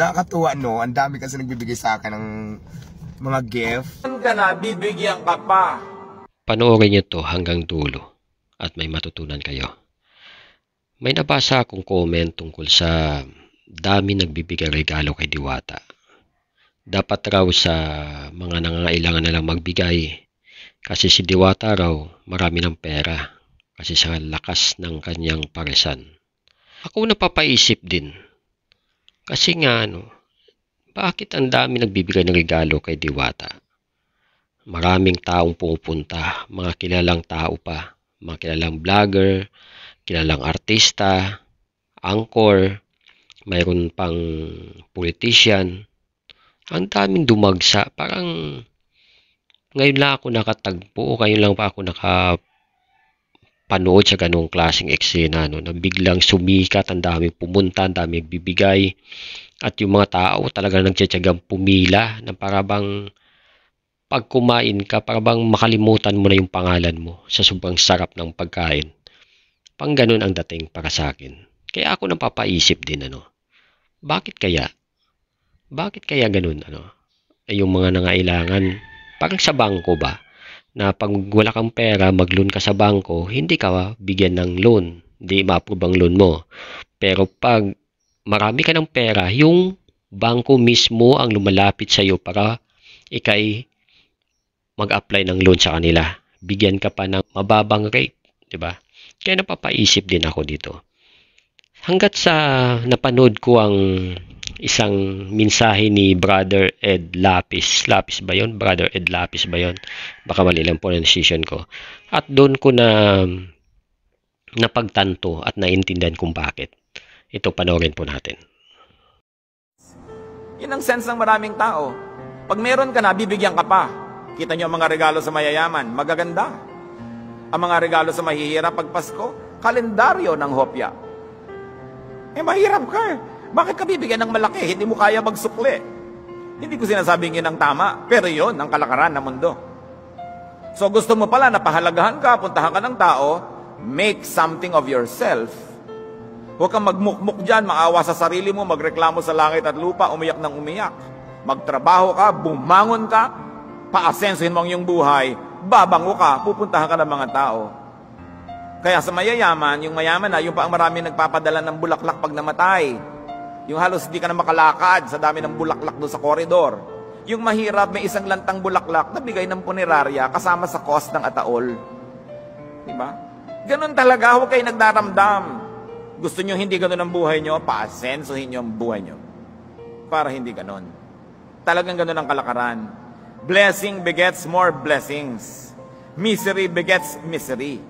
Nakakatuwa, no? Ang dami kasi nagbibigay sa akin ng mga gift. Ka na, bibigyan ka pa. Panoorin niyo to hanggang dulo at may matutunan kayo. May nabasa akong comment tungkol sa dami nagbibigay regalo kay Diwata. Dapat raw sa mga nangangailangan na lang magbigay kasi si Diwata raw marami ng pera kasi sa lakas ng kanyang paresan. Ako napapaisip din. Kasi nga bakit ang dami nagbibigay ng regalo kay Diwata? Maraming taong pumupunta, mga kilalang tao pa, mga kilalang vlogger, kilalang artista, anchor, mayroon pang politician. Ang daming dumagsa, parang ngayon lang ako nakatagpo, ngayon lang pa ako nakapanood sa ganong klaseng eksena, na biglang sumikat, ang daming pumunta, ang daming bibigay. At yung mga tao talagang nagtsatsagang pumila na parabang pag kumain ka, parabang makalimutan mo na yung pangalan mo sa sobrang sarap ng pagkain. Pang ganun ang dating para sa akin. Kaya ako napapaisip din, bakit kaya? Bakit kaya ganun, yung mga nangailangan, parang sa bangko ba? Na pag wala kang pera, mag-loan ka sa bangko, hindi ka bigyan ng loan. Hindi ma-approve ang loan mo. Pero pag marami ka ng pera, yung bangko mismo ang lumalapit sa iyo para ikay mag-apply ng loan sa kanila. Bigyan ka pa ng mababang rate, 'di ba? Kaya napapaisip din ako dito. Hanggat sa napanood ko ang isang mensahe ni Brother Ed Lapis. Lapis ba 'yon? Brother Ed Lapis ba 'yon? Baka mali lang pronunciation ko. At doon ko na napagtanto at naintindihan kung bakit. Ito, panoorin po natin. Yun ang sense ng maraming tao. Pag meron ka na, bibigyan ka pa. Kita nyo ang mga regalo sa mayayaman, magaganda. Ang mga regalo sa mahihirap pag Pasko, kalendaryo ng hopya. Mahirap ka. Bakit ka bibigyan ng malaki? Hindi mo kaya magsukli. Hindi ko sinasabing yun ang tama, pero yun ang kalakaran ng mundo. So gusto mo pala na pahalagahan ka, puntahan ka ng tao, make something of yourself. Huwag kang magmukmuk dyan, maawa sa sarili mo, magreklamo sa langit at lupa, umiyak ng umiyak. Magtrabaho ka, bumangon ka, paasensuhin mo ang iyong buhay, babango ka, pupuntahan ka ng mga tao. Kaya sa mayayaman, yung mayaman na, yung pa ang marami nagpapadala ng bulaklak pag namatay. Yung halos hindi ka na makalakad sa dami ng bulaklak doon sa koridor. Yung mahirap, may isang lantang bulaklak na bigay ng punerarya kasama sa cost ng ataol. Diba? Ganun talaga, huwag kayo nagdaramdam. Gusto nyo hindi ganun ang buhay nyo, paasensuhin nyo ang buhay nyo. Para hindi ganun. Talagang ganun ang kalakaran. Blessing begets more blessings. Misery begets misery.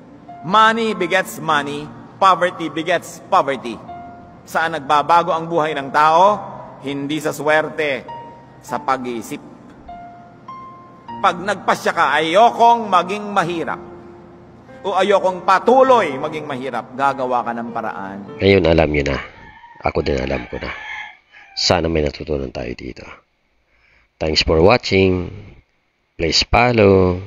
Money begets money. Poverty begets poverty. Saan nagbabago ang buhay ng tao? Hindi sa swerte, sa pag-iisip. Pag nagpasya ka, ayokong maging mahirap. O ayokong patuloy maging mahirap, gagawa ka ng paraan. Ngayon alam niyo na. Ako din alam ko na. Sana may natutunan tayo dito. Thanks for watching. Please follow.